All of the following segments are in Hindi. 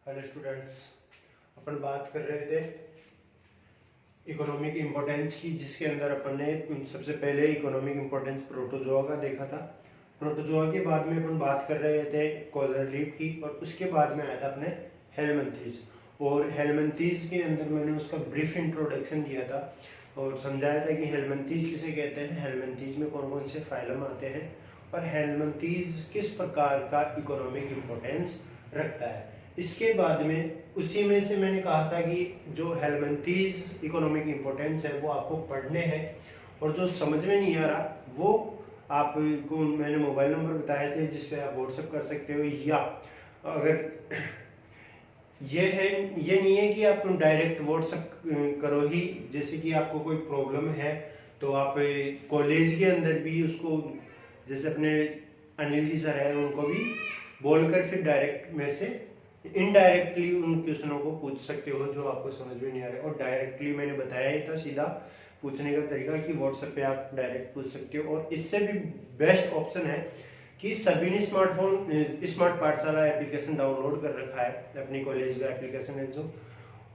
हेलो स्टूडेंट्स, अपन बात कर रहे थे इकोनॉमिक इम्पोर्टेंस की, जिसके अंदर अपन ने सबसे पहले इकोनॉमिक इम्पोर्टेंस प्रोटोजोआ का देखा था। प्रोटोजोआ के बाद में अपन बात कर रहे थे कोरल रीफ की, और उसके बाद में आया था अपने हेलमिंथीज। और हेलमिंथीज के अंदर मैंने उसका ब्रीफ इंट्रोडक्शन दिया था और समझाया था कि हेलमिंथीज किसे कहते हैं, हेलमिंथीज में कौन कौन से फाइलम आते हैं और हेलमिंथीज किस प्रकार का इकोनॉमिक इम्पोर्टेंस रखता है। इसके बाद में उसी में से मैंने कहा था कि जो हेलमिंथीज इकोनॉमिक इम्पोर्टेंस है वो आपको पढ़ने हैं, और जो समझ में नहीं आ रहा वो आपको मैंने मोबाइल नंबर बताए थे जिस पे आप व्हाट्सएप कर सकते हो, या अगर ये है, ये नहीं है कि आप डायरेक्ट व्हाट्सएप करो ही, जैसे कि आपको कोई प्रॉब्लम है तो आप कॉलेज के अंदर भी उसको, जैसे अपने अनिल जी सर है उनको भी बोलकर फिर डायरेक्ट मेरे से इनडायरेक्टली उन क्वेश्चनों को पूछ सकते हो जो आपको समझ में नहीं आ रहा है। और डायरेक्टली मैंने बताया ही था सीधा पूछने का तरीका कि व्हाट्सएप पे आप डायरेक्ट पूछ सकते हो। और इससे भी बेस्ट ऑप्शन है कि सभी ने स्मार्ट पाठशाला एप्लीकेशन डाउनलोड कर रखा है, अपनी कॉलेज का एप्लीकेशन है जो,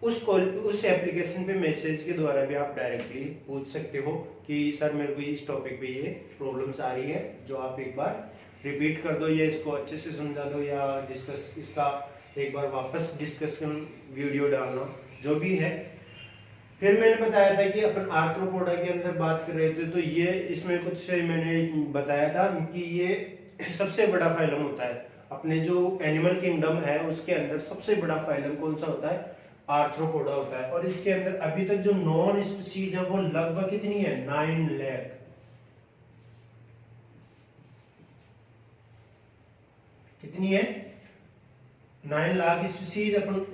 उस एप्लीकेशन पे मैसेज के द्वारा भी आप डायरेक्टली पूछ सकते हो कि सर मेरे को इस टॉपिक पे ये प्रॉब्लम्स आ रही है, जो आप एक बार रिपीट कर दो या इसको अच्छे से समझा दो, या डिस्कस इसका एक बार वापस डिस्कशन वीडियो डालना, जो भी है। फिर मैंने बताया था कि अपन आर्थ्रोपोडा के अंदर बात कर रहे थे, तो ये इसमें कुछ मैंने बताया था कि ये सबसे बड़ा फाइलम होता है अपने जो एनिमल किंगडम है उसके अंदर। सबसे बड़ा फाइलम कौन सा होता है, आर्थ्रोपोडा होता है। और इसके अंदर अभी तक जो नॉन स्पीसीज है वो लगभग कितनी है, 9 लाख। कितनी है, 9 लाख स्पीसीज अपन,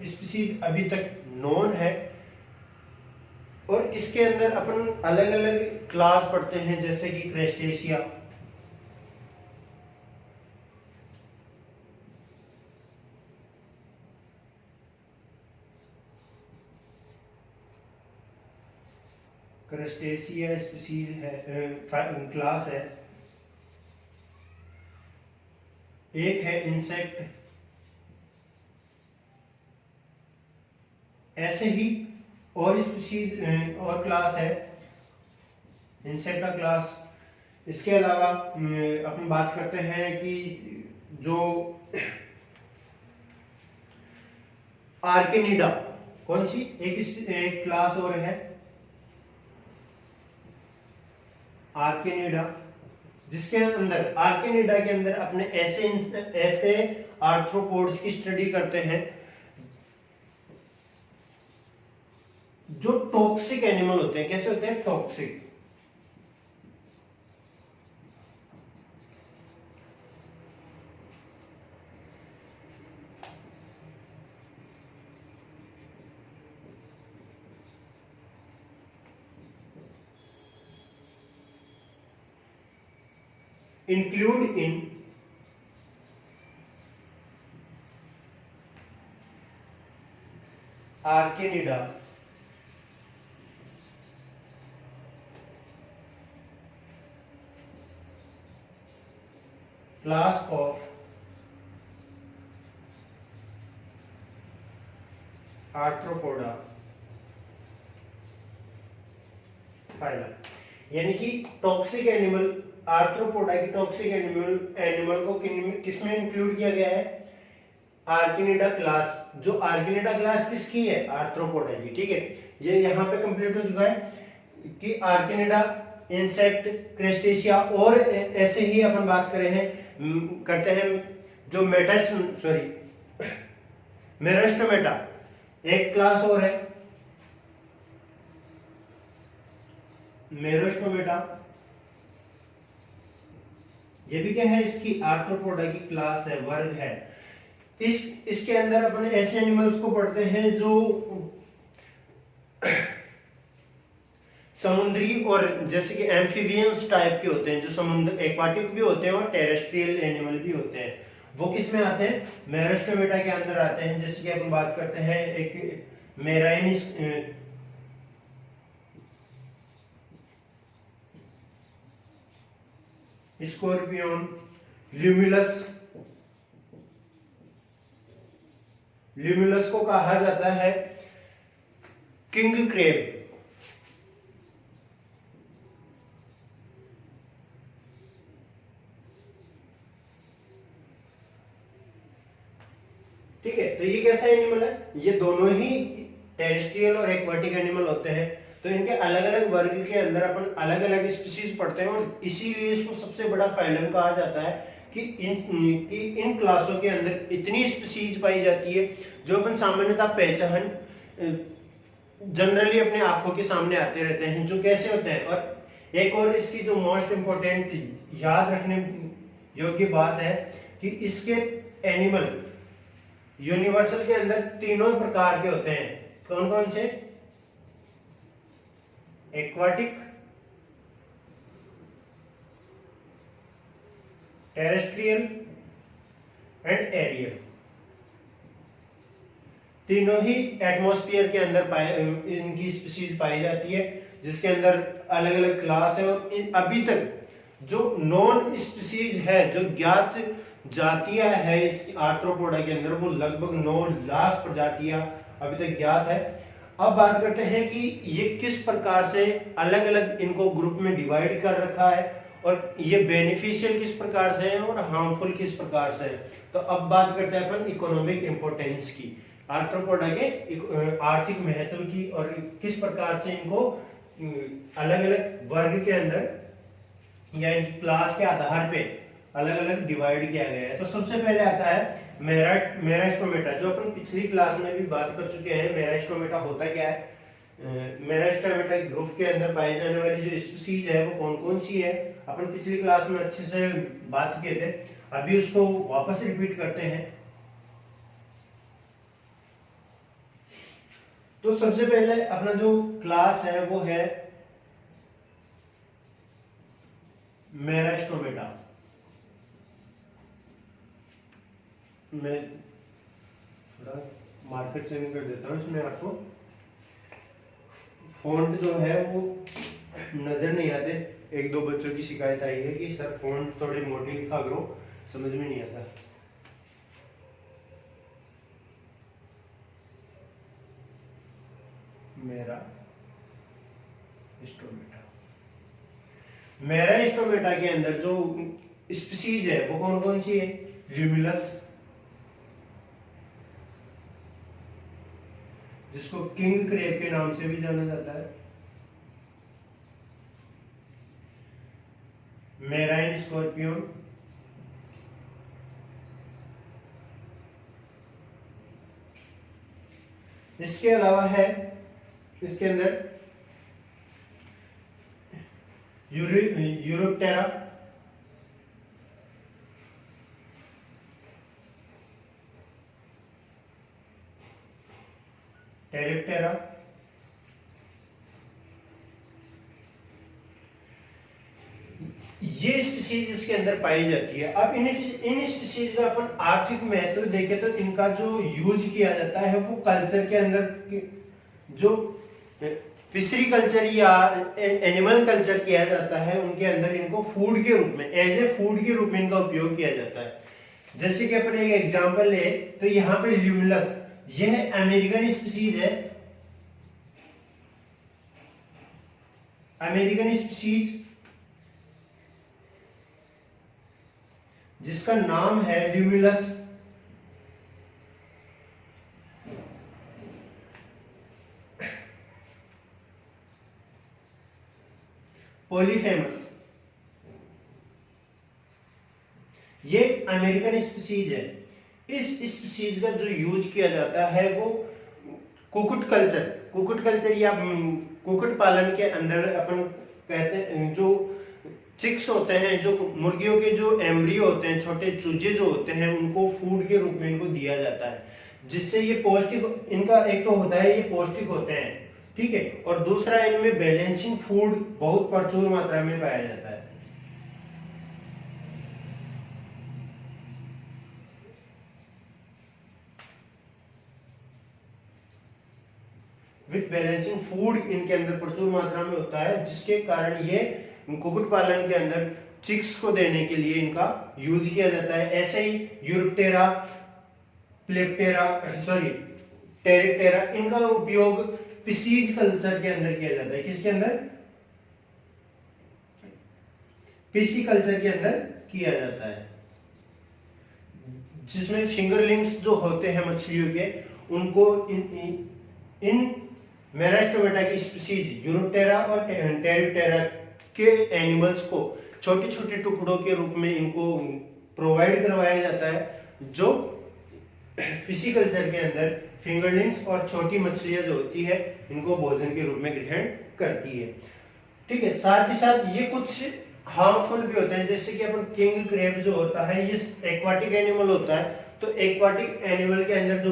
स्पीसीज अभी तक नॉन है। और इसके अंदर अपन अलग अलग क्लास पढ़ते हैं, जैसे कि क्रेस्टेशिया, क्रेस्टेशिया स्पीसीज है, क्लास है। एक है इंसेक्ट, ऐसे ही और स्पीसीज और क्लास है, इंसेक्ट का क्लास। इसके अलावा अपन बात करते हैं कि जो आर्केनिडा, कौन सी एक क्लास और है आर्केनिडा, जिसके अंदर आर्केनिडा के अंदर अपने ऐसे आर्थ्रोपोड्स की स्टडी करते हैं जो टॉक्सिक एनिमल होते हैं। कैसे होते हैं, toxic. Include in Arachnida class of Arthropoda phylum. यानी कि टॉक्सिक एनिमल, आर्थ्रोपोडा की टॉक्सिक एनिमल को किसमें इंक्लूड किया गया है, आर्किनिडा क्लास। जो आर्किनिडा क्लास किसकी है, आर्थ्रोपोडा की। ठीक है, ये यहाँ पे कंप्लीट हो चुका है कि आर्किनिडा, इंसेक्ट, क्रेस्टेशिया, और ऐसे ही अपन बात करते हैं जो मेरस्टोमेटा एक क्लास और है, मेरस्टोमेटा। ये भी क्या है, इसकी आर्थ्रोपोडा की क्लास है, वर्ग है। इसके अंदर अपन ऐसे एनिमल्स को पढ़ते हैं जो समुद्री और जैसे कि एम्फीबियंस टाइप के होते हैं, जो समुद्र एक्वाटिक भी होते हैं और टेरेस्ट्रियल एनिमल भी होते हैं। वो किस में आते हैं, मेरस्टोमेटा के अंदर आते हैं। जैसे कि अपन बात करते हैं एक मेराइन स्कॉर्पियन, ल्यूमिनस, ल्यूमिनस को कहा जाता है किंग क्रेब। ठीक है, तो ये कैसा एनिमल है? ये दोनों ही टेरेस्ट्रियल और एक्वाटिक एनिमल होते हैं, तो इनके अलग अलग वर्ग के अंदर अपन अलग अलग स्पीशीज पढ़ते हैं, और इसीलिए इसको सबसे बड़ा फाइलम कहा जाता है कि इन क्लासों के अंदर इतनी स्पीशीज पाई जाती है जो अपन सामान्यतः पहचान जनरली अपने आंखों के सामने आते रहते हैं, जो कैसे होते हैं। और एक और इसकी जो मोस्ट इंपोर्टेंट याद रखने योग्य बात है कि इसके एनिमल यूनिवर्सल के अंदर तीनों प्रकार के होते हैं। कौन कौन से? Aquatic, terrestrial and aerial. तीनों ही एटमॉस्फेयर के अंदर इनकी स्पीशीज पाई जाती है, जिसके अंदर अलग अलग क्लास है। और अभी तक जो नॉन स्पीशीज है, जो ज्ञात जातियां है इस आर्थ्रोपोडा के अंदर, वो लगभग 9 लाख प्रजातियां अभी तक ज्ञात है। अब बात करते हैं कि ये किस प्रकार से अलग अलग इनको ग्रुप में डिवाइड कर रखा है, और ये बेनिफिशियल किस प्रकार से है और हार्मफुल किस प्रकार से है। तो अब बात करते हैं अपन इकोनॉमिक इंपोर्टेंस की, आर्थ्रोपोडा के आर्थिक महत्व की, और किस प्रकार से इनको अलग अलग वर्ग के अंदर या इनकी क्लास के आधार पे अलग अलग डिवाइड किया गया है। तो सबसे पहले आता है मेरास्टोमेटा, जो अपन पिछली क्लास में भी बात कर चुके हैं। मेरास्टोमेटा होता क्या है? मेरास्टोमेटा ग्रुप के अंदर पाई जाने वाली जो स्पीशीज है वो कौन कौन सी है, अपन पिछली क्लास में अच्छे से बात किए थे, अभी उसको वापस रिपीट करते हैं। तो सबसे पहले अपना जो क्लास है वो है मेरास्टोमेटा। मैं थोड़ा मार्कर चेंज कर देता हूँ इसमें, आपको फॉन्ट जो है वो नजर नहीं आते। एक दो बच्चों की शिकायत आई है कि सर फॉन्ट थोड़े मोटे लिखा करो, समझ में नहीं आता। मेरास्टोमेटा के अंदर जो स्पीशीज है वो कौन कौन सी है? ल्यूमिनस, जिसको किंग क्रेब के नाम से भी जाना जाता है, मेराइन स्कॉर्पियन, इसके अलावा है इसके अंदर यूरोप्टेरा, टेरिप्टेरा, ये स्पीशीज इसके अंदर पाई जाती है। अब इन स्पीशीज का अपन आर्थिक महत्व देखें तो इनका जो यूज किया जाता है वो कल्चर के अंदर, जो फिशरी कल्चर या एनिमल कल्चर किया जाता है, उनके अंदर इनको फूड के रूप में, एज ए फूड के रूप में इनका उपयोग किया जाता है। जैसे कि अपन एक एग्जांपल ले तो यहाँ पे ल्यूमिनस, यह अमेरिकन स्पीशीज है, अमेरिकन स्पीशीज जिसका नाम है ल्यूमिनस। पॉलीफेमस, ये अमेरिकन स्पीशीज है। इस स्पीशीज का जो यूज किया जाता है वो कुक्कुट कल्चर या कुक्कुट पालन के अंदर अपन कहते हैं, जो चिक्स होते हैं, जो मुर्गियों के जो एम्ब्रियो होते हैं, छोटे चूजे जो होते हैं, उनको फूड के रूप में इनको दिया जाता है, जिससे ये पौष्टिक, इनका एक तो होता है ये पौष्टिक होते हैं, ठीक है, और दूसरा इनमें बैलेंसिंग फूड बहुत प्रचुर मात्रा में पाया जाता है। विथ बैलेंसिंग फूड इनके अंदर प्रचुर मात्रा में होता है, जिसके कारण ये कुक्कुट पालन के अंदर चिक्स को देने के लिए इनका यूज किया जाता है। ऐसे ही यूरोप्टेरा, प्लेप्टेरा, सॉरी टेरिप्टेरा, इनका उपयोग पिसीज कल्चर के अंदर किया जाता है। किसके अंदर? पीसी कल्चर के अंदर किया जाता है, जिसमें फिंगरलिंग्स जो होते हैं मछलियों के, उनको इन मेरास्टोमेटा की स्पीसीज यूरोप्टेरा और टेरिप्टेरा के एनिमल्स को छोटे छोटे टुकड़ों के रूप में इनको प्रोवाइड करवाया जाता है, जो फिशिकल्चर के अंदर फिंगरलिंग्स और छोटी मछलियां जो होती है इनको भोजन के रूप में ग्रहण करती है। ठीक है, साथ ही साथ ये कुछ हार्मफुल भी होते हैं, जैसे कि अपन किंग क्रैब जो होता है ये एक्वाटिक एनिमल होता है, तो एक्वाटिक एनिमल के अंदर जो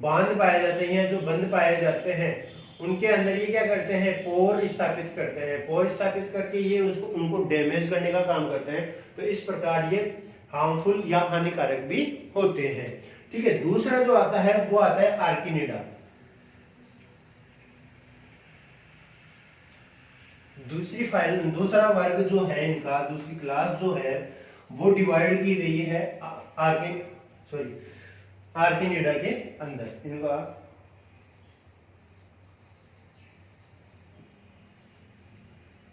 बांध पाए जाते हैं, जो बंद पाए जाते हैं, उनके अंदर ये क्या करते हैं, पोर स्थापित करते हैं। पोर स्थापित करके ये उसको उनको डैमेज करने का काम करते हैं। तो इस प्रकार ये हार्मफुल या हानिकारक भी होते हैं। ठीक है, दूसरा जो आता है वो आता है आर्किनिडा। दूसरा वर्ग जो है इनका, दूसरी क्लास जो है वो डिवाइड की गई है आर्किनिडा के अंदर। इनका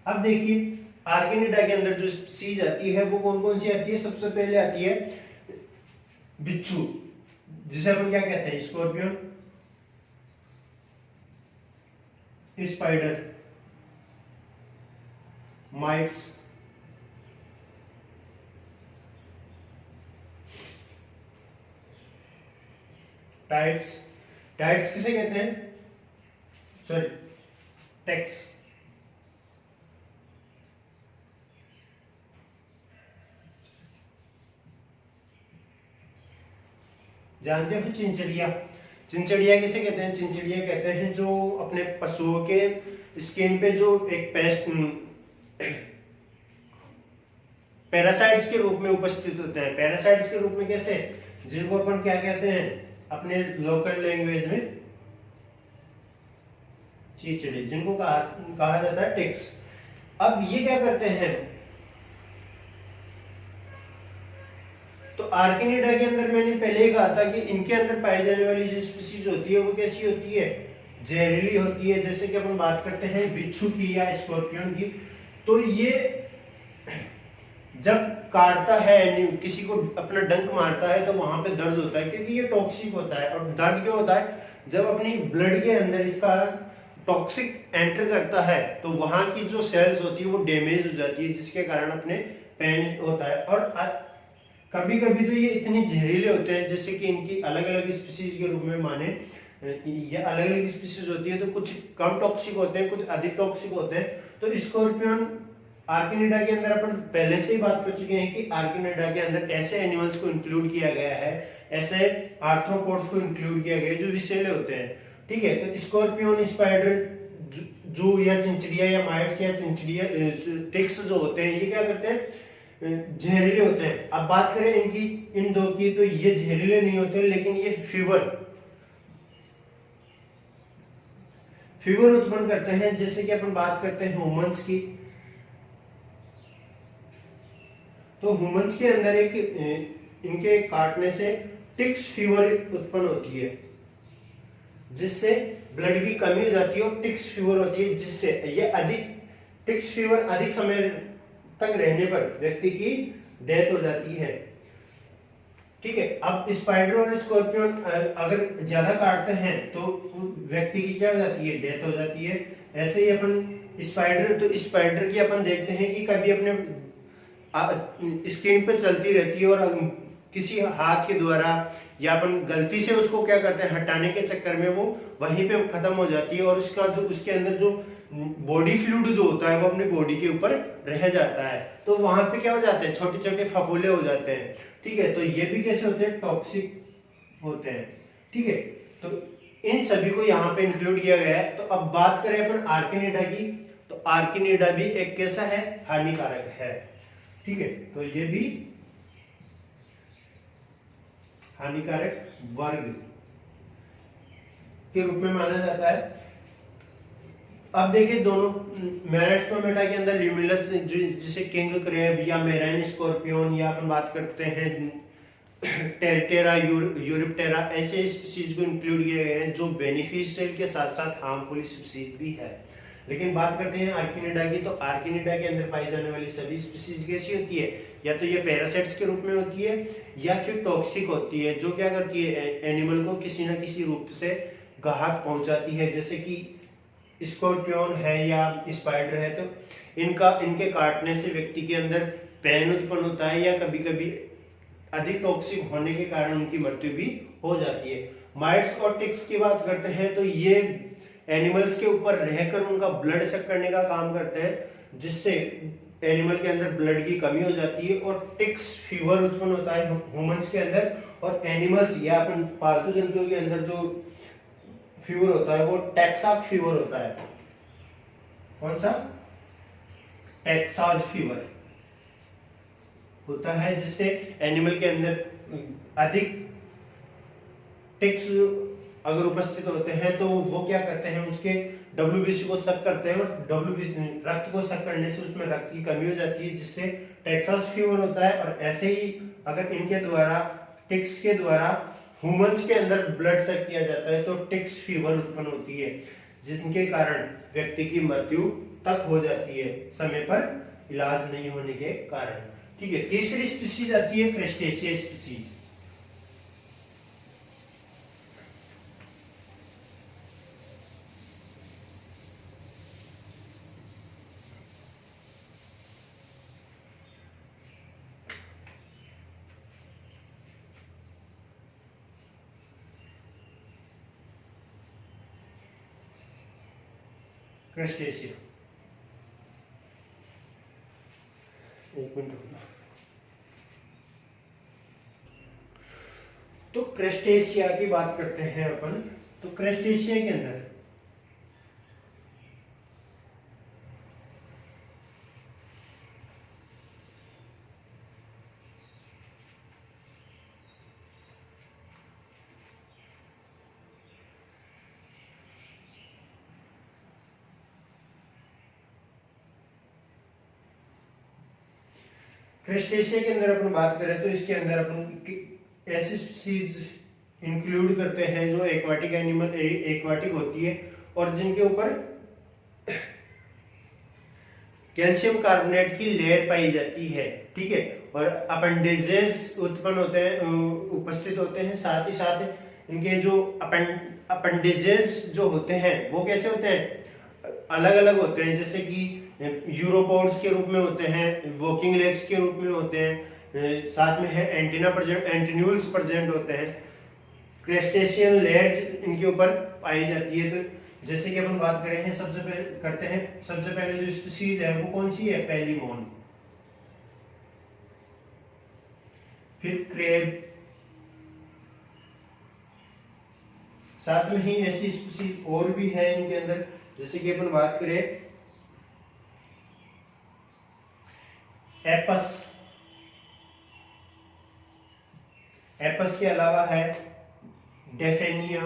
अब देखिए आर्किनिडा के अंदर जो स्पीसीज आती है वो कौन कौन सी आती है। सबसे पहले आती है बिच्छू, जिसे अपन क्या कहते हैं, scorpion, spider, mites, tights. Tights किसे कहते हैं, सॉरी टेक्स। जानते हो चिंचड़िया? चिंचड़िया किसे कहते हैं? चिंचड़िया कहते हैं जो अपने पशुओं के स्किन पे जो एक पैरासाइट्स के रूप में उपस्थित होते हैं। पैरासाइट्स के रूप में कैसे, जिनको अपन क्या कहते हैं अपने लोकल लैंग्वेज में, चीचड़े, जिनको कहा जाता है टिक्स। अब ये क्या करते हैं, तो आर्किनिडा के अंदर मैंने पहले ही कहा था कि इनके अंदर पाई जाने वाली जो स्पीसीज होती है वो कैसी होती है, जहरीली होती है। जैसे कि अपन बात करते हैं बिच्छू की या स्कॉर्पियन की, तो ये जब काटता है, किसी को अपना डंक मारता है तो वहां पे दर्द होता है, क्योंकि ये टॉक्सिक होता है। और दर्द क्यों होता है, जब अपनी ब्लड के अंदर इसका टॉक्सिक एंटर करता है तो वहां की जो सेल्स होती है वो डैमेज हो जाती है, जिसके कारण अपने पेन होता है। और कभी कभी तो ये इतने जहरीले होते हैं, जैसे कि इनकी अलग अलग स्पीसीज के रूप में माने, ये अलग अलग स्पीसीज होती है, तो कुछ कम टॉक्सिक होते हैं, कुछ अधिक टॉक्सिक होते हैं। तो स्कॉर्पियन आर्किनिडा के अंदर अपन पहले से ही बात कर चुके हैं कि आर्किनिडा के अंदर ऐसे एनिमल्स को इंक्लूड किया गया है, ऐसे आर्थ्रोपोड्स को इंक्लूड किया गया है जो विषैले होते हैं। ठीक है, तो स्कॉर्पियन, स्पाइडर, जू या चिंचड़िया या माइट्स या चिंचड़िया, टिक्स जो होते हैं, ये क्या करते हैं, जहरीले होते हैं। अब बात करें इनकी, इन दो की, तो ये जहरीले नहीं होते, लेकिन ये फीवर उत्पन्न करते हैं। जैसे कि अपन बात करते हैं ह्यूमंस की, तो ह्यूमंस के अंदर एक इनके काटने से टिक्स फीवर उत्पन्न होती है, जिससे ब्लड की कमी हो जाती है और टिक्स फीवर होती है, जिससे ये टिक्स फीवर अधिक समय तक रहने पर व्यक्ति की डेथ हो जाती है। ठीक है, अब स्पाइडर और स्कॉर्पियन अगर ज्यादा काटते हैं तो व्यक्ति की क्या हो जाती है, डेथ हो जाती है। ऐसे ही अपन स्पाइडर की अपन देखते हैं कि कभी अपने स्किन पे चलती रहती है और किसी हाथ के द्वारा या अपन गलती से उसको क्या करते हैं, हटाने के चक्कर में वो वहीं पे खत्म हो जाती है, और उसका जो उसके अंदर जो बॉडी फ्लूइड जो होता है वो अपने बॉडी के ऊपर रह जाता है, तो वहां पे क्या हो जाते हैं, छोटे छोटे फफूले हो जाते हैं। ठीक है, तो ये भी कैसे होते हैं, टॉक्सिक होते हैं। ठीक है, तो इन सभी को यहाँ पे इंक्लूड किया गया है। तो अब बात करें अपन आर्किनिडा की, तो आर्किनिडा भी एक कैसा है, हानिकारक है। ठीक है, तो ये भी हानिकारक वर्ग के रूप में माना जाता है। अब देखिए दोनों मेरिस्टोमेटा के अंदर ल्यूमिनस जिसे किंग क्रेब या मेराइन स्कॉर्पियन या अपन बात करते हैं टेरटेरा यूरिप्टेरा ऐसे स्पीसीज को इंक्लूड किए गए हैं जो बेनिफिशियल के साथ साथ हार्मफुल स्पीसीज भी है। लेकिन बात करते हैं आर्किनिडा की, तो आर्किनिडा के अंदर पाई जाने वाली सभी स्पीसीज कैसी होती है, या तो ये पैरासाइट्स के रूप में होती है या फिर टॉक्सिक होती है, जो क्या करती है एनिमल को किसी न किसी रूप से घात पहुंचाती है। जैसे कि स्कॉर्पियन है या स्पाइडर है, तो इनके काटने से व्यक्ति के अंदर पेन उत्पन्न होता है या कभी कभी अधिक टॉक्सिक होने के कारण उनकी मृत्यु भी हो जाती है। माइट्स और टिक्स की बात करते हैं तो ये एनिमल्स के ऊपर रहकर उनका ब्लड सक करने का काम करते हैं, जिससे एनिमल के अंदर ब्लड की कमी हो जाती है और टिक्स फीवर उत्पन्न होता है ह्यूमंस के अंदर। और एनिमल्स या अपन पालतू जंतुओं के अंदर जो फीवर होता है वो टैक्साक फीवर होता है। कौन सा? टैक्साज फीवर होता है, जिससे एनिमल के अंदर अधिक टिक्स अगर उपस्थित होते हैं तो वो क्या करते हैं, उसके WBC को सक करते हैं और WBC रक्त को सक करने से उसमें रक्त की कमी हो जाती है, जिससे टेक्सास फीवर होता है। और ऐसे ही अगर इनके द्वारा टिक्स के द्वारा ह्यूमंस के अंदर ब्लड सक किया जाता है तो टिक्स फीवर उत्पन्न होती है, जिनके कारण व्यक्ति की मृत्यु तक हो जाती है समय पर इलाज नहीं होने के कारण। ठीक है, तीसरी स्पीसीज आती है क्रस्टेशिया स्पीसीज। क्रस्टेशिया, एक मिनट रुकना। तो क्रस्टेशिया की बात करते हैं अपन, तो क्रस्टेशिया के अंदर क्रस्टेशिया के अंदर अपन बात करें तो इसके अंदर अपन ऐसी स्पीसीज इंक्लूड करते हैं जो एक्वाटिक एनिमल एक्वाटिक होती है और जिनके ऊपर कैल्शियम कार्बोनेट की लेयर पाई जाती है। ठीक है, और अपेंडेजेस उत्पन्न होते हैं, उपस्थित होते हैं। साथ ही साथ इनके जो अपेंडेजेस जो होते हैं वो कैसे होते हैं, अलग अलग होते हैं। जैसे कि यूरोपोड्स के रूप में होते हैं, वॉकिंग लेग्स के रूप में होते हैं, साथ में है एंटीना प्रेजेंट, एंटीन्यूल्स प्रेजेंट होते हैं। क्रस्टेशियन लेयर्स इनके ऊपर पाई जाती है। तो जैसे कि अपन बात करें हैं सबसे पहले जो स्पीसीज है वो कौन सी है, पेलिमोन, फिर क्रेब, साथ में ही ऐसी स्पीसीज और भी है इनके अंदर। जैसे कि अपन बात करें एपस, एपस के अलावा है डेफेनिया,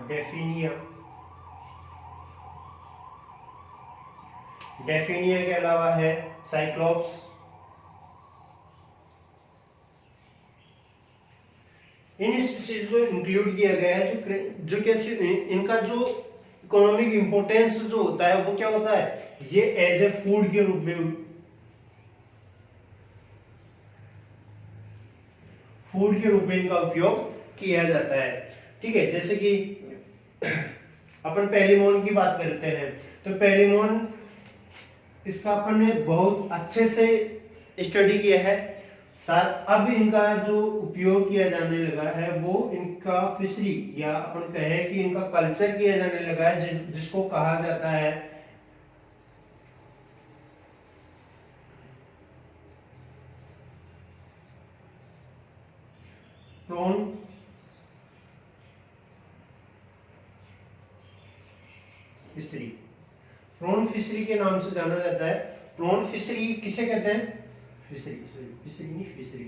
डेफिनिया, डेफिनिया के अलावा है साइक्लोप्स, इन स्पीसीज को इंक्लूड किया गया है। जो कैसे इनका जो इकोनॉमिक इंपोर्टेंस जो होता है वो क्या होता है, ये एज ए फूड के रूप में इनका उपयोग किया जाता है। ठीक है, जैसे कि अपन पेलिमोन की बात करते हैं तो पेलिमोन इसका अपन ने बहुत अच्छे से स्टडी किया है। साथ अब इनका जो उपयोग किया जाने लगा है वो इनका फिशरी या अपन कहें कि इनका कल्चर किया जाने लगा है, जिसको कहा जाता है प्रॉन फिशरी। प्रॉन फिशरी के नाम से जाना जाता है। प्रॉन फिशरी किसे कहते हैं, फिशरी नहीं फिशरी,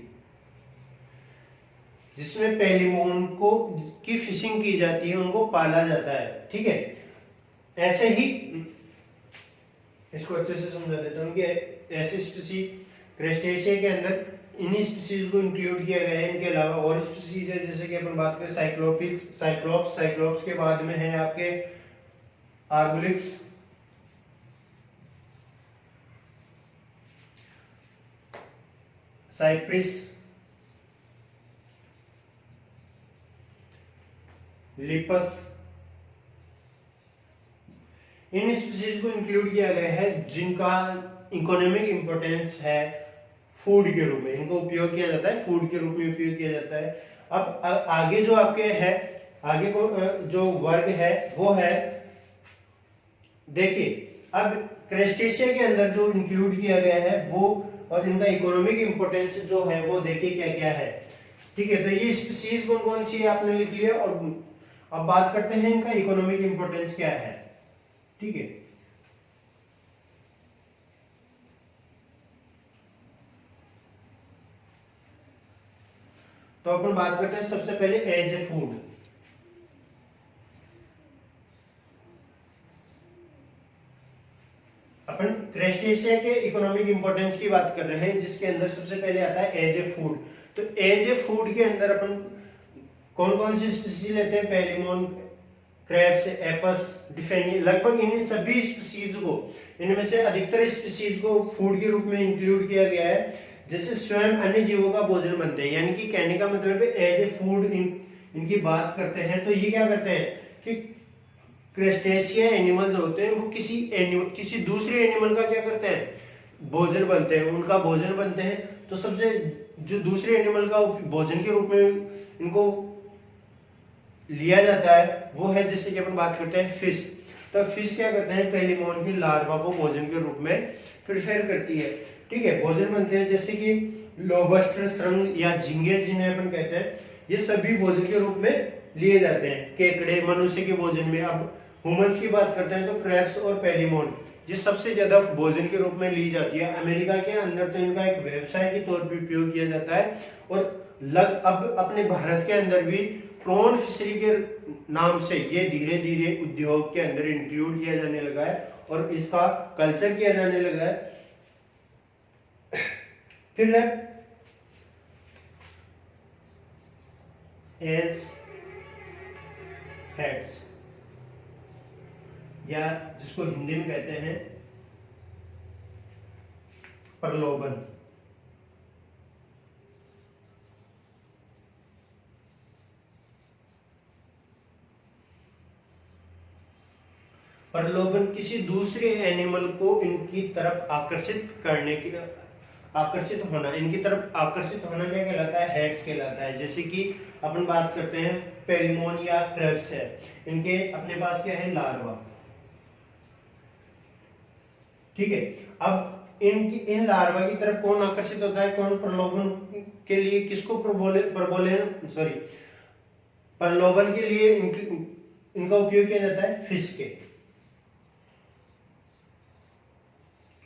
जिसमें पेलिमोन को की फिशिंग की जाती है, उनको पाला जाता है। ठीक है, ऐसे ही इसको अच्छे से समझा देता हूँ कि ऐसे स्पीसी क्रेस्टेशिया के अंदर इन्हीं स्पीसीज को इंक्लूड किया गया है। इनके अलावा और स्पीसीज है, जैसे कि अपन बात करें साइक्लोप्स के बाद में है आपके आर्बुलिक्स, साइप्रिस, लिपस। इन स्पीसीज को इंक्लूड किया गया है जिनका इकोनॉमिक इंपोर्टेंस है फूड के रूप में, इनको उपयोग किया जाता है, फूड के रूप में उपयोग किया जाता है। अब आगे जो आपके है, आगे को जो वर्ग है वो है, देखिए अब क्रेस्टेशिया के अंदर जो इंक्लूड किया गया है वो और इनका इकोनॉमिक इंपोर्टेंस जो है वो देखिए क्या क्या है। ठीक है, तो ये स्पीसीज कौन कौन सी है आपने लिख लिया, और अब बात करते हैं इनका इकोनॉमिक इंपोर्टेंस क्या है। ठीक है, तो अपन बात करते हैं सबसे पहले एज ए फूड। अपन क्रेस्टेशिया के इकोनॉमिक इंपोर्टेंस की बात कर रहे हैं, जिसके अंदर सबसे पहले आता है एज ए फूड। तो एज ए फूड के अंदर अपन कौन कौन सी स्पीसीज लेते हैं, पेलिमोन, क्रैब्स, एपस, डिफेनी, लगभग इन सभी स्पीसीज को, इनमें से अधिकतर स्पीसीज को फूड के रूप में इंक्लूड किया गया है, जैसे स्वयं अन्य जीवों का भोजन बनते हैं। यानी कि कहने का मतलब है एज ए फूड इनकी बात करते हैं, तो ये क्या करते हैं कि क्रेस्टेशिया एनिमल जो होते हैं वो किसी दूसरे एनिमल का क्या करते हैं, भोजन बनते हैं, उनका भोजन बनते हैं। तो सबसे जो दूसरे एनिमल का भोजन के रूप में इनको लिया जाता है वो है, जैसे कि अपन बात करते हैं फिश। तो फिश क्या करते हैं, पेलिमोन की लार्वा को भोजन के रूप में प्रिफेर करती है। ठीक है, भोजन बनते हैं जैसे कि लोबस्टर, श्रृंग या झींगे जिन्हें अपन कहते हैं, ये सभी भोजन के रूप में लिए जाते हैं। केकड़े मनुष्य के भोजन में। अब ह्यूमंस की बात करते हैं तो क्रैब्स और पेलिमोन ये सबसे ज्यादा भोजन के रूप में ली जाती है। अमेरिका के अंदर तो इनका एक व्यवसाय के तौर पर उपयोग किया जाता है, और अब अपने भारत के अंदर भी प्रॉन फिशरी के नाम से ये धीरे धीरे उद्योग के अंदर इंक्लूड किया जाने लगा है और इसका कल्चर किया जाने लगा है। फिर एज हेड्स, या जिसको हिंदी में कहते हैं प्रलोभन। प्रलोभन किसी दूसरे एनिमल को इनकी तरफ आकर्षित होना, इनकी तरफ आकर्षित होना क्या कहलाता है, हेड्स कहलाता है। जैसे कि अपन बात करते हैं पेलिमोन या क्रैब्स है, इनके अपने पास क्या है, लार्वा। ठीक है, अब इन लार्वा की तरफ कौन आकर्षित होता है, कौन प्रलोभन के लिए किसको प्रलोभन के लिए इनका उपयोग किया जाता है, फिश के।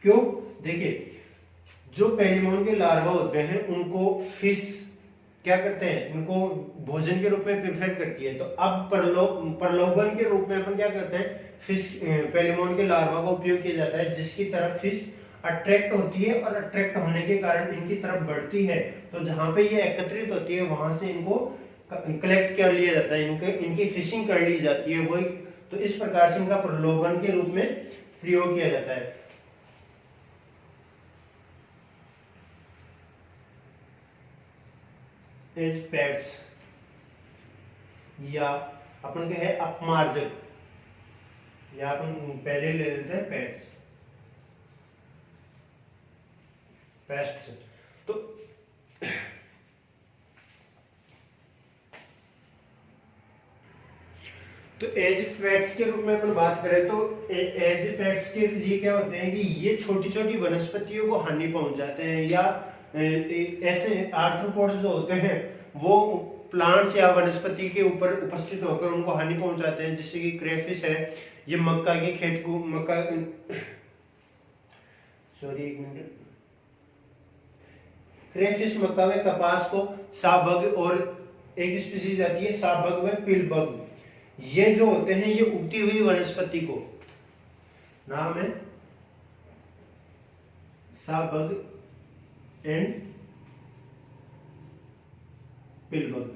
क्यों, देखिए जो पेलिमोन के लार्वा होते हैं उनको फिश क्या करते हैं, इनको भोजन के रूप में प्रेफर करती है। तो अब प्रलोभन के रूप में अपन क्या करते हैं, फिश पेलिमोन के लार्वा का उपयोग किया जाता है, जिसकी तरफ फिश अट्रैक्ट होती है और अट्रैक्ट होने के कारण इनकी तरफ बढ़ती है। तो जहां पे ये एकत्रित होती है वहां से इनको कलेक्ट कर लिया जाता है, इनकी फिशिंग कर ली जाती है वही। तो इस प्रकार से इनका प्रलोभन के रूप में प्रयोग किया जाता है। एज पेट्स, या अपन कहे अपमार्जक, या अपन पहले ले लेते हैं पेस्ट्स। तो एज पेट्स के रूप में अपन बात करें तो एज पेट्स के लिए क्या होते हैं कि ये छोटी छोटी वनस्पतियों को हानि पहुंचाते हैं, या ऐसे आर्थ्रोपोड्स जो होते हैं वो प्लांट्स या वनस्पति के ऊपर उपस्थित होकर उनको हानि पहुंचाते हैं। जैसे कि क्रेफिश है, ये मक्का के खेत को क्रेफिश मक्का व कपास को शाहबग और एक स्पीसीज आती है साबग व पिलबग। ये जो होते हैं ये उगती हुई वनस्पति को, नाम है साबग एंड पिलबग।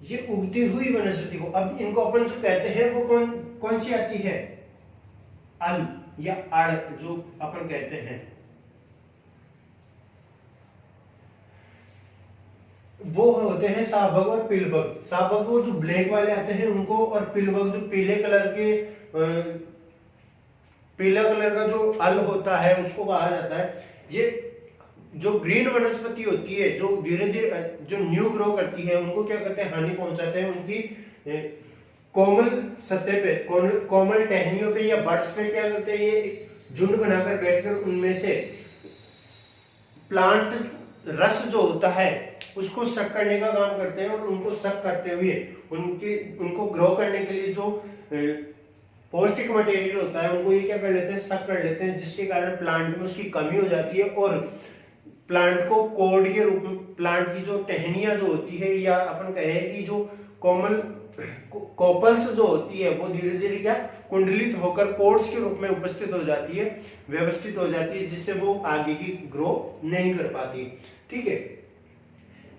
ये उगती हुई वनस्पति को, अब इनको अपन जो कहते हैं वो कौन कौन सी आती है, अल या आड़ जो अपन कहते हैं, वो होते हैं साबग और पिलबग। साबग वो जो ब्लैक वाले आते हैं उनको, और पिलबग जो पीले कलर के पीला कलर का जो अल होता है उसको कहा जाता है। ये जो ग्रीन वनस्पति होती है जो धीरे धीरे जो न्यू ग्रो करती है उनको क्या करते हैं, हानि पहुंचाते हैं। उनकी कोमल सतह पे, कोमल टहनियों पे या बर्ड्स पे क्या करते हैं, ये झुंड बनाकर बैठकर उनमें से प्लांट रस जो होता है उसको सक करने का काम करते हैं, और उनको सक करते हुए उनको ग्रो करने के लिए जो पौष्टिक मटेरियल होता है उनको ये क्या कर लेते हैं, सक कर लेते हैं, जिसके कारण प्लांट में उसकी कमी हो जाती है और प्लांट को कोड के रूप में, प्लांट की जो टहनियां जो होती है या अपन कहे कि जो कोमल कोपल्स जो होती है वो धीरे धीरे क्या कुंडलित होकर पोर्ट्स के रूप में उपस्थित हो जाती है, व्यवस्थित हो जाती है, जिससे वो आगे की ग्रो नहीं कर पाती। ठीक है,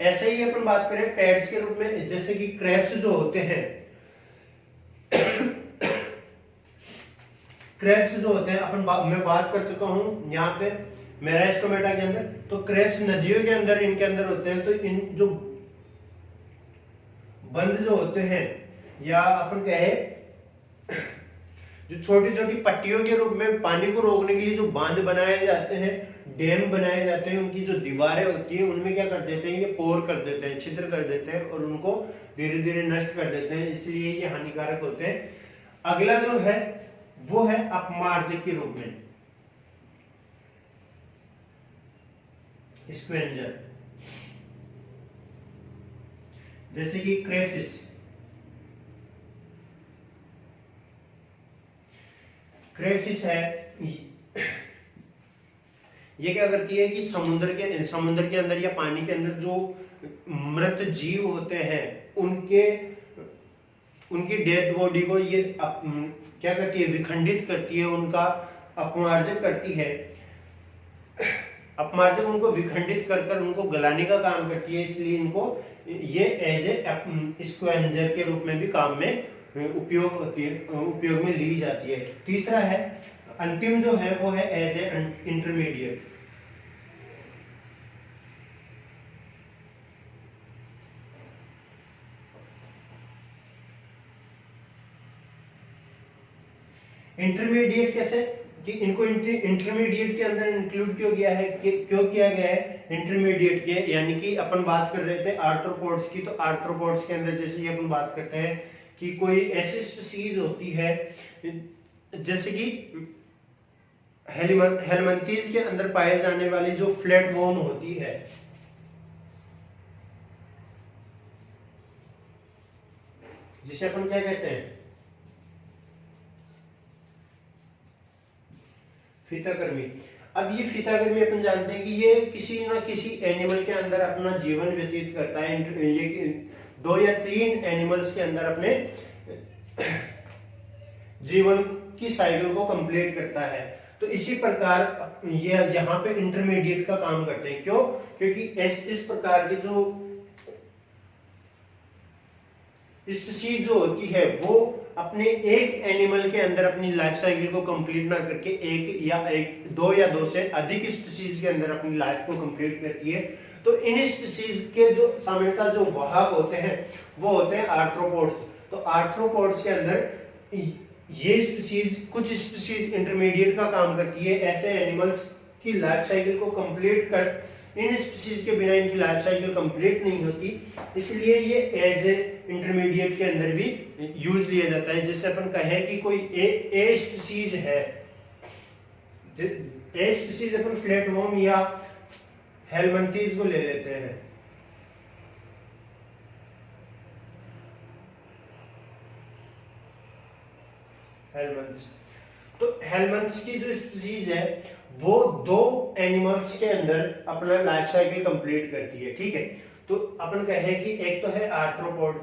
ऐसे ही अपन बात करें पेड्स के रूप में, जैसे कि क्रेब्स जो होते हैं क्रेब्स जो होते हैं अपन मैं बात कर चुका हूं यहाँ पे मेरास्टोमेटा के अंदर। तो क्रेब्स नदियों के अंदर इनके अंदर होते हैं। तो इन जो बंद जो होते हैं या अपन कहे जो छोटी छोटी पट्टियों के रूप में पानी को रोकने के लिए जो बांध बनाए जाते हैं, डैम बनाए जाते हैं, उनकी जो दीवारें होती है उनमें क्या कर देते हैं, ये पोर कर देते हैं, छिद्र कर देते हैं और उनको धीरे धीरे नष्ट कर देते हैं, इसलिए ये हानिकारक होते हैं। अगला जो है वो है अपमार्जक के रूप में स्क्वेंजर, जैसे कि क्रेफिश। क्रेफिश है, ये क्या करती है कि समुद्र के अंदर या पानी के अंदर जो मृत जीव होते हैं उनकी डेथ बॉडी को ये क्या करती है, विखंडित करती है, उनका अपमार्जक करती है। अपमार्जक उनको विखंडित कर उनको गलाने का काम करती है, इसलिए इनको ये एज ए स्क्वेंजर के रूप में भी काम में उपयोग में ली जाती है। तीसरा है, अंतिम जो है वो है एज ए इंटरमीडिएट। इंटरमीडिएट कैसे कि इनको इंटरमीडिएट के अंदर इंक्लूड क्यों किया है, क्यों किया गया है इंटरमीडिएट के, यानी कि अपन बात कर रहे थे आर्थ्रोपोड्स की। तो आर्थ्रोपोड्स के अंदर जैसे कि अपन बात करते हैं कि कोई ऐसी स्पीसीज होती है जैसे कि हेलमिंथीज के अंदर पाए जाने वाली जो फ्लैटवर्म होती है, जिसे अपन क्या कहते हैं, फीताकृमि। अब ये फीताकृमि अपन जानते हैं कि ये किसी ना किसी एनिमल के अंदर अपना जीवन व्यतीत करता है। ये 2 या 3 एनिमल्स के अंदर अपने जीवन की साइकिल को कंप्लीट करता है। तो इसी प्रकार ये यहाँ पे इंटरमीडिएट का काम करते हैं। क्यों? क्योंकि इस प्रकार की जो स्पीशीज जो होती है वो अपने एक एनिमल के अंदर अपनी लाइफ साइकिल को कंप्लीट ना करके दो या दो से अधिक स्पीशीज के अंदर अपनी लाइफ को कंप्लीट करती है। तो इन स्पीशीज के जो सामान्यतः जो वाहक होते हैं वो होते हैं आर्थ्रोपोड्स। तो आर्थ्रोपोड्स के अंदर ये स्पीशीज, कुछ स्पीशीज इंटरमीडिएट का काम करती है। ऐसे एनिमल्स की लाइफ साइकिल को कंप्लीट कर, इन स्पीशीज के बिना इनकी लाइफ साइकिल कंप्लीट नहीं होती, इसलिए ये एज ए इंटरमीडिएट के अंदर भी यूज लिया जाता है। जैसे अपन कहें कि कोई ए स्पीशीज है, ए स्पीशीज अपन फ्लैटवर्म या हेलमिंथीज को ले लेते हैं। हेलमिंथ्स, तो हेलमिंथ्स की जो स्पीशीज है वो 2 एनिमल्स के अंदर अपना लाइफ साइकिल कंप्लीट करती है। ठीक है, तो अपन कहे कि एक तो है आर्थ्रोपोड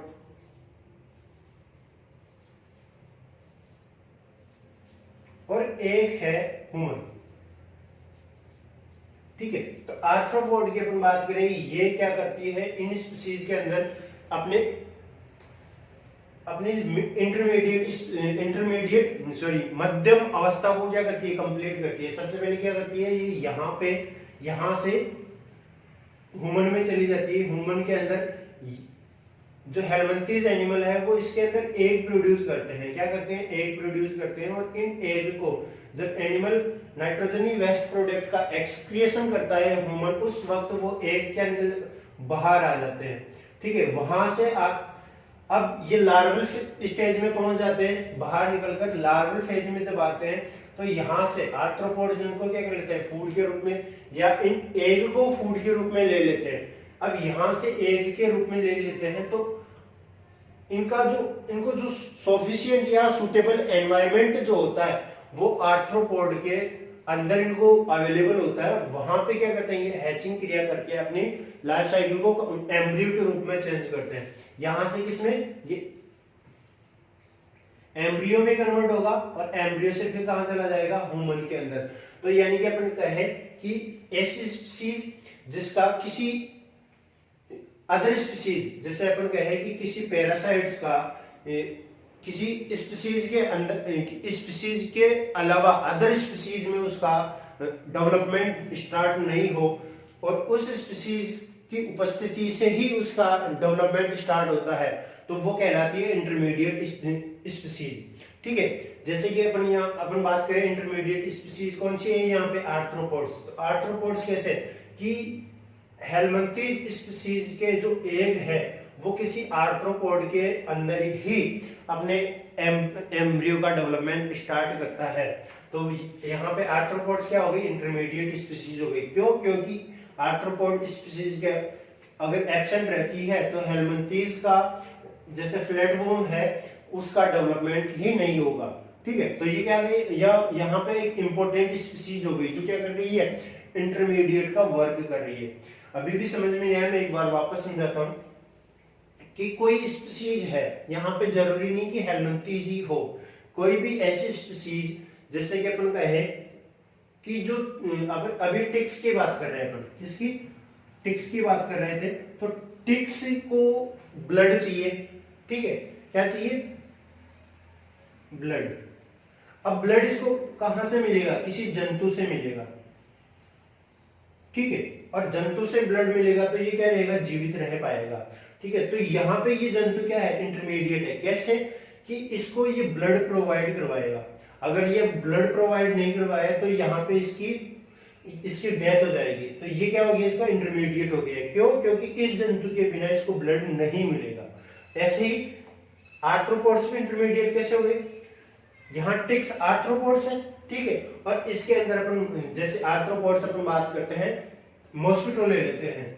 और एक है ह्यूमन। ठीक है, तो आर्थ्रोपोड की अपन बात करें, ये क्या करती है इन स्पीसीज के अंदर अपने अपने इंटरमीडिएट मध्यम अवस्था को क्या करती है, कंप्लीट करती है। सबसे पहले क्या करती है, ये यहां से ह्यूमन में चली जाती है। ह्यूमन के अंदर जो हेलमिंथेस एनिमल है वो इसके अंदर एग प्रोड्यूस करते हैं। क्या करते हैं, एग प्रोड्यूस करते हैं, और इन एग को जब एनिमल नाइट्रोजनी वेस्ट प्रोडक्ट का एक्सक्रिएशन करता है ह्यूमन, उस वक्त वो एग के अंदर बाहर आ जाते हैं। ठीक है, वहां से अब ये लार्वल स्टेज में पहुंच जाते हैं, बाहर निकलकर लार्वल फेज में जब आते हैं तो यहाँ से आर्थ्रोपोड्स इनको क्या कर लेते हैं, फूड के रूप में, या इन एग को फूड के रूप में ले लेते हैं। अब यहाँ से एग के रूप में ले लेते हैं तो इनको जो सफिशिएंट या सुटेबल एनवायरनमेंट जो होता है वो आर्थ्रोपोड के अंदर इनको अवेलेबल होता है। वहां पे क्या करते हैं, ये हैचिंग क्रिया करके अपनी लाइफ साइकिल को एम्ब्रियो के रूप में चेंज करते हैं। यहां से किसमें, ये एम्ब्रियो में कन्वर्ट होगा, और एम्ब्रियो से फिर कहां चला जाएगा, ह्यूमन के अंदर। तो यानी कि अपन कहे कि ऐसी स्पीसीज जिसका किसी अदर स्पीसीज, जैसे अपन कहे कि किसी पैरासाइट्स का किसी स्पीसीज के अंदर, स्पीसीज के अलावा अदर स्पीसीज में उसका डेवलपमेंट स्टार्ट नहीं हो, और उस स्पीसीज की उपस्थिति से ही उसका डेवलपमेंट स्टार्ट होता है, तो वो कहलाती है इंटरमीडिएट स्पीसीज। ठीक है, जैसे कि अपन बात करें इंटरमीडिएट स्पीसीज कौन सी है, यहाँ पे आर्थ्रोपोड्स। तो आर्थ्रोपोड्स कैसे कि हेलमिंथेस स्पीसीज के जो एग है वो किसी आर्थ्रोपोड के अंदर ही अपने एम्ब्रियो का डेवलपमेंट स्टार्ट करता है। तो यहाँ पे आर्थ्रोपोड्स क्या हो गई, इंटरमीडिएट स्पीसीज हो गई। क्यों, क्योंकि आर्थ्रोपोड स्पीसीज के अगर एब्सेंट रहती है तो हेलमिंथेस का जैसे फ्लैटवर्म है उसका डेवलपमेंट ही नहीं होगा। ठीक है, तो ये क्या गई, यहाँ पे एक इंपॉर्टेंट स्पीसीज हो गई जो क्या कर रही है, इंटरमीडिएट का वर्क कर रही है। अभी भी समझ में नहीं आया, मैं एक बार वापस समझाता हूँ कि कोई स्पीसीज है, यहाँ पे जरूरी नहीं कि हेलमिंथेस ही हो, कोई भी ऐसी स्पीसीज जैसे कि अपन कहे कि जो अभी टिक्स की बात कर रहे हैं अपन, किसकी, टिक्स की बात कर रहे थे। तो टिक्स को ब्लड चाहिए। ठीक है, क्या चाहिए, ब्लड। अब ब्लड इसको कहां से मिलेगा, किसी जंतु से मिलेगा। ठीक है, और जंतु से ब्लड मिलेगा तो ये क्या रहेगा, जीवित रह पाएगा। ठीक है, तो यहाँ पे ये जंतु क्या है, इंटरमीडिएट है। कैसे कि इसको ये ब्लड प्रोवाइड करवाएगा। अगर ये ब्लड प्रोवाइड नहीं करवाया तो यहाँ पे इसकी डेथ हो जाएगी। तो ये क्या हो गया, इसका इंटरमीडिएट हो गया। क्यों, क्योंकि इस जंतु के बिना इसको ब्लड नहीं मिलेगा। ऐसे ही आर्थ्रोपोड्स में इंटरमीडिएट कैसे हो गए, यहाँ टिक्स आर्थ्रोपोड्स है। ठीक है, और इसके अंदर अपन जैसे आर्थ्रोपोड्स अपन बात करते हैं, मॉस्किटो ले लेते हैं,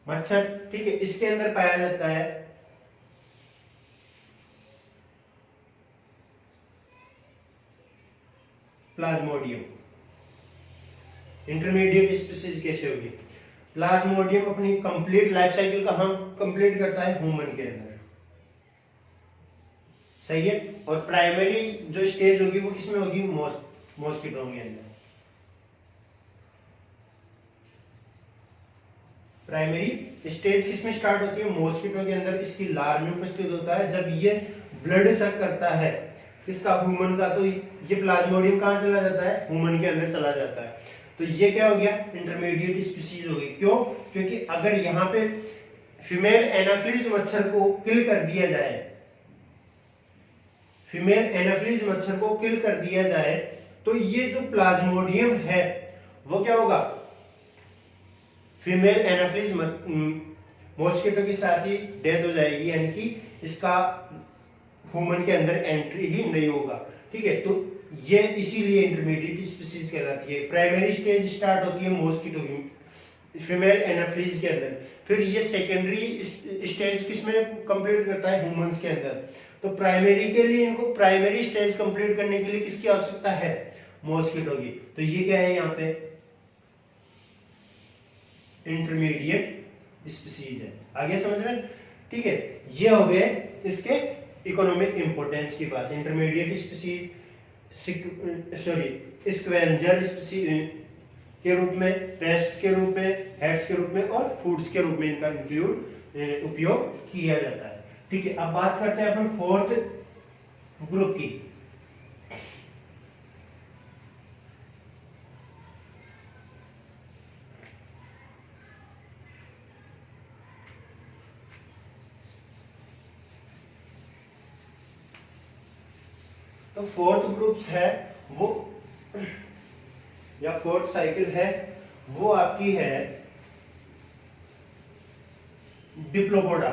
मच्छर। ठीक है, इसके अंदर पाया जाता है प्लाज्मोडियम। इंटरमीडिएट स्पीसीज कैसे होगी, प्लाज्मोडियम अपनी कंप्लीट लाइफ साइकिल कहां कंप्लीट करता है, ह्यूमन के अंदर। सही है, और प्राइमरी जो स्टेज होगी वो किसमें होगी, मॉस्किटो के अंदर। प्राइमरी स्टेज किसमें स्टार्ट होती है, मॉस्किटो के अंदर। इसकी लार्वा में उपस्थित होता है। जब ये ब्लड सक करता है किसका, ह्यूमन का, तो ये प्लाज्मोडियम कहां चला जाता है, ह्यूमन के अंदर चला जाता है। तो ये क्या हो गया, इंटरमीडिएट स्पीसीज हो गई। क्यों, क्योंकि अगर यहाँ पे फीमेल एनाफिलीज मच्छर को किल कर दिया जाए, फीमेल एनाफिलीज मच्छर को किल कर दिया जाए तो ये जो प्लाज्मोडियम है वो क्या होगा, फीमेल एनाफिलीज मॉस्किटो के साथ ही डेथ हो जाएगी, यानी कि इसका ह्यूमन के अंदर एंट्री ही नहीं होगा। ठीक है, तो ये इसीलिए इंटरमीडिएट स्पीसीज कहलाती है। प्राइमरी स्टेज स्टार्ट होती है मॉस्किटो की, फीमेल एनाफिलीज के अंदर, फिर ये सेकेंडरी स्टेज किसमें कंप्लीट करता है, ह्यूमंस के अंदर। तो प्राइमरी के लिए इनको प्राइमरी स्टेज कंप्लीट करने के लिए किसकी आवश्यकता है, मॉस्किटो की। तो ये क्या है यहाँ पे इंटरमीडिएट स्पीसीज है। आगे समझ में? ठीक है, ये हो गए इसके इकोनॉमिक इंपोर्टेंस की बात। इंटरमीडिएट स्पीसीज, स्क्वेंजर स्पीसीज के रूप में, पेस्ट के रूप में, हेड्स के रूप में और फूड्स के रूप में इनका उपयोग किया जाता है। ठीक है, अब बात करते हैं अपन फोर्थ ग्रुप की। तो फोर्थ ग्रुप्स है वो, या फोर्थ साइकिल है वो आपकी है डिप्लोपोडा।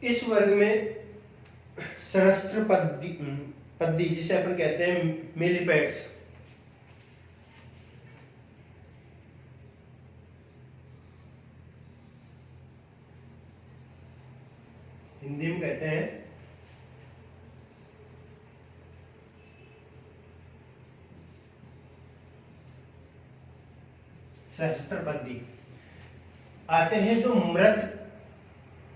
इस वर्ग में सहस्त्र पद्दी जिसे अपन कहते हैं मिलीपेड्स, हिंदी में कहते हैं सहस्त्रपदी, आते हैं जो मृत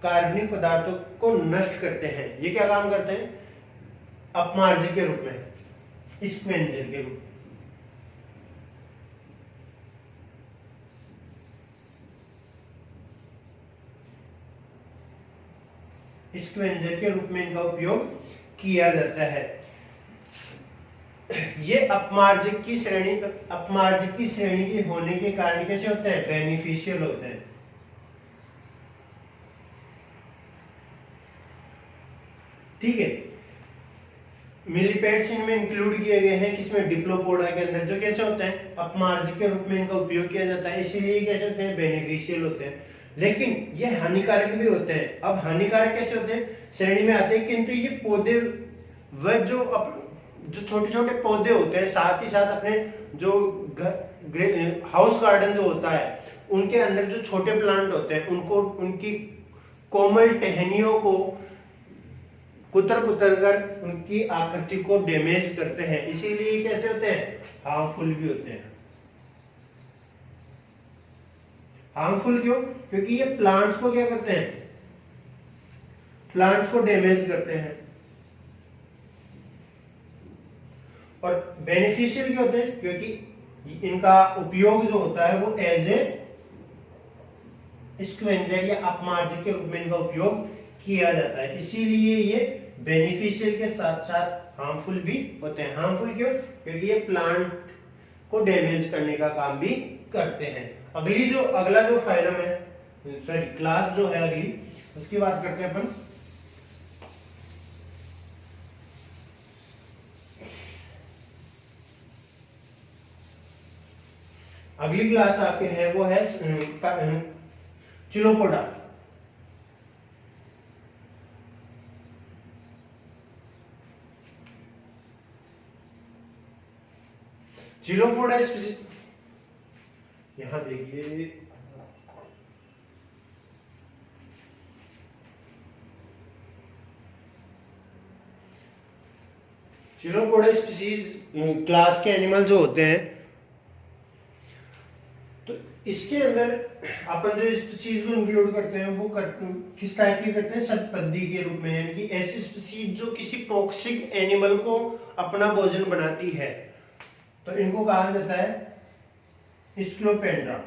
कार्बनिक पदार्थों को नष्ट करते हैं। ये क्या काम करते हैं? अपमार्जक के रूप में, स्क्वेंजर के रूप में, स्क्वेंजर के रूप में इनका उपयोग किया जाता है। ये अपमार्जक की श्रेणी के होने के कारण कैसे होते हैं? बेनिफिशियल होते हैं। ठीक है, मिलीपेड्स इनमें इंक्लूड किए गए हैं, किसमें? डिप्लोपोडा के अंदर, जो कैसे होते हैं? अपमार्जक के रूप में इनका उपयोग किया जाता है, इसीलिए कैसे होते हैं? बेनिफिशियल होते हैं। लेकिन ये हानिकारक भी होते हैं। अब हानिकारक कैसे होते हैं? श्रेणी में आते हैं, किंतु ये पौधे व जो छोटे छोटे पौधे होते हैं, साथ ही साथ अपने जो हाउस गार्डन जो होता है उनके अंदर जो छोटे प्लांट होते हैं उनको, उनकी कोमल टहनियों को कुतर कर उनकी आकृति को डैमेज करते हैं, इसीलिए कैसे होते हैं? हार्मफुल भी होते हैं। हार्मफुल क्यों? क्योंकि ये प्लांट्स को क्या करते हैं? प्लांट्स को डैमेज करते हैं। और बेनिफिशियल क्यों होते हैं? क्योंकि इनका उपयोग जो होता है वो एज ए स्क्वेंजर या अपमार्जक के रूप में इनका उपयोग किया जाता है, इसीलिए ये बेनिफिशियल के साथ साथ हार्मफुल भी होते हैं। हार्मफुल क्यों? क्योंकि ये प्लांट को डैमेज करने का काम भी करते हैं। अगला जो फाइलम है, सॉरी क्लास जो है अगली, उसकी बात करते हैं अपन। अगली क्लास आपके है वो है चिलोपोडा। चिलोपोडा यहां देखिए, चिलोपोडा स्पीसीज क्लास के एनिमल जो होते हैं, तो इसके अंदर अपन जो स्पीसीज को इंक्लूड करते हैं वो किस टाइप की करते हैं? सतपदी के रूप में, यानी कि ऐसी स्पीसीज जो किसी टॉक्सिक एनिमल को अपना भोजन बनाती है, तो इनको कहा जाता है स्क्लोपेंड्रा।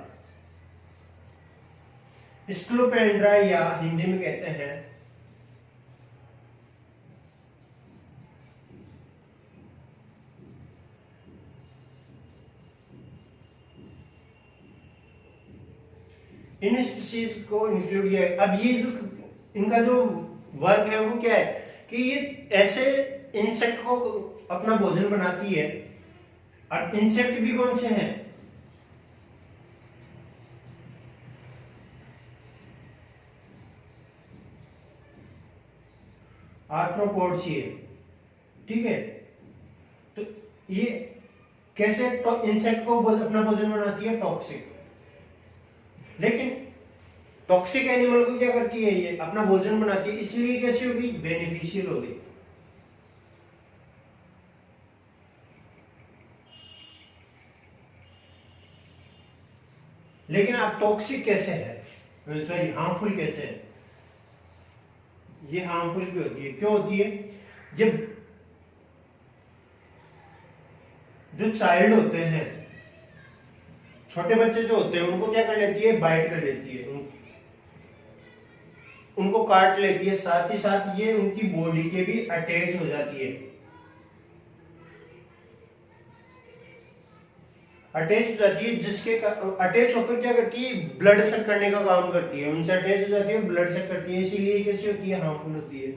स्क्लोपेंड्रा या हिंदी में कहते हैं इन स्पीसीज को इंक्लूड किया। अब ये जो इनका जो वर्क है वो क्या है कि ये ऐसे इंसेक्ट को अपना भोजन बनाती है। और इंसेक्ट भी कौन से हैं? आर्थ्रोपोड्स। ठीक है, तो ये कैसे इंसेक्ट को अपना भोजन बनाती है? टॉक्सिक। लेकिन टॉक्सिक एनिमल को क्या करती है? ये अपना भोजन बनाती है, इसलिए कैसी होगी? बेनिफिशियल होगी। लेकिन अब टॉक्सिक कैसे है, सॉरी हार्मफुल कैसे है? ये हार्मफुल क्यों होती है? क्यों होती है? ये जो चाइल्ड होते हैं, छोटे बच्चे जो होते हैं, उनको क्या कर लेती है? बाइट कर लेती है, उनको काट लेती है, साथ ही साथ ये उनकी बॉडी के भी अटैच हो जाती है। अटैच हो जाती है, जिसके अटैच होकर क्या करती है? ब्लड सक करने का काम करती है, उनसे अटैच हो जाती है, ब्लड सक करती है, इसीलिए कैसी होती है? हार्मफुल होती है।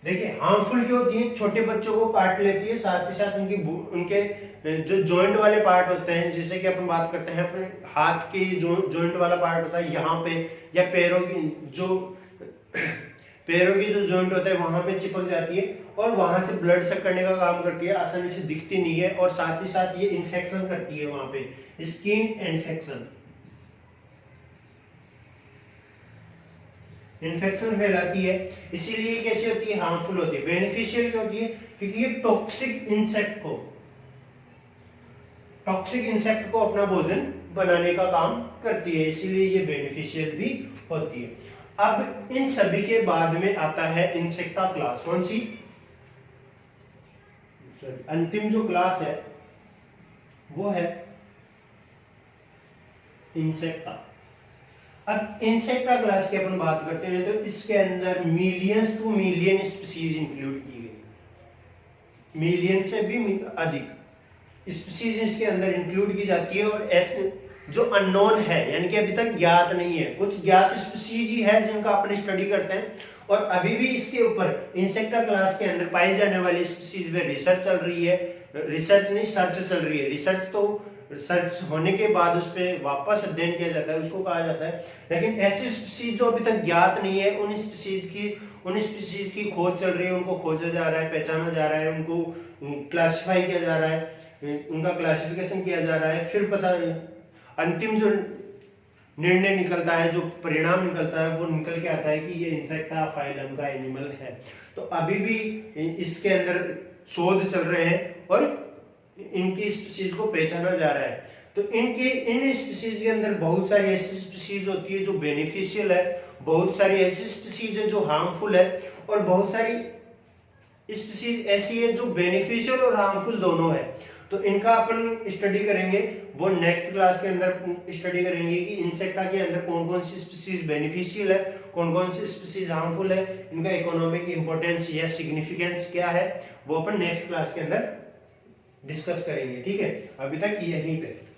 देखिए हार्मफुल क्यों होती है? छोटे बच्चों को काट लेती है, साथ ही साथ उनके जो जॉइंट वाले पार्ट होते हैं, जैसे कि अपन बात करते हैं अपने हाथ के जो जॉइंट वाला पार्ट होता है यहाँ पे, या पैरों की जो जॉइंट होता है वहां पे चिपक जाती है और वहां से ब्लड सक करने का काम करती है, आसानी से दिखती नहीं है, और साथ ही साथ ये इन्फेक्शन करती है, वहां पे स्किन इन्फेक्शन फैलाती है, इसीलिए कैसी होती है? हार्मफुल होती है। बेनिफिशियल क्या होती है? क्योंकि ये टॉक्सिक इंसेक्ट को अपना भोजन बनाने का काम करती है, इसीलिए ये बेनिफिशियल भी होती है। अब इन सभी के बाद में आता है इंसेक्टा क्लास। कौन सी? अंतिम जो क्लास है वो है इंसेक्टा। अब इंसेक्टा क्लास की अपन बात करते हैं तो इसके अंदर millions two million species include की गई, मिलियन से भी अधिक स्पीसीज इसके अंदर इंक्लूड की जाती है, और ऐसे जो अननोन है, यानी कि अभी तक ज्ञात नहीं है, कुछ ज्ञात स्पीसीज ही है जिनका अपन स्टडी करते हैं, और अभी भी इसके ऊपर इंसेक्टा क्लास के अंदर पाई जाने वाली स्पीसीज में रिसर्च चल रही है, रिसर्च नहीं सर्च चल रही है। रिसर्च तो सर्च होने के बाद उस पर वापस अध्ययन किया जाता है, उसको कहा जाता है, लेकिन ऐसी स्पीसीज जो अभी तक ज्ञात नहीं है, उन स्पीसीज की खोज चल रही है, उनको खोजा जा रहा है, पहचाना जा रहा है, उनको क्लासिफाई किया जा रहा है, उनका क्लासिफिकेशन किया जा रहा है, फिर पता अंतिम जो निर्णय निकलता है, जो परिणाम निकलता है, वो निकल के आता है कि ये इंसेक्टा फाइलम का एनिमल है। तो अभी भी इसके अंदर शोध चल रहे हैं और इनकी स्पीसीज को पहचाना जा रहा है। तो इन स्पीसीज के अंदर बहुत सारी ऐसी स्पीसीज होती है जो बेनिफिशियल है, बहुत सारी ऐसी स्पीसीज है जो हार्मफुल है, और बहुत सारी स्पीसीज ऐसी है जो बेनिफिशियल और हार्मफुल दोनों है। तो इनका अपन स्टडी करेंगे, वो नेक्स्ट क्लास के अंदर स्टडी करेंगे कि इंसेक्टा के अंदर कौन कौन सी स्पीसीज बेनिफिशियल है, कौन कौन सी स्पीसीज हार्मफुल है, इनका इकोनॉमिक इंपॉर्टेंस या सिग्निफिकेंस क्या है, वो अपन नेक्स्ट क्लास के अंदर डिस्कस करेंगे। ठीक है, अभी तक यहीं पे।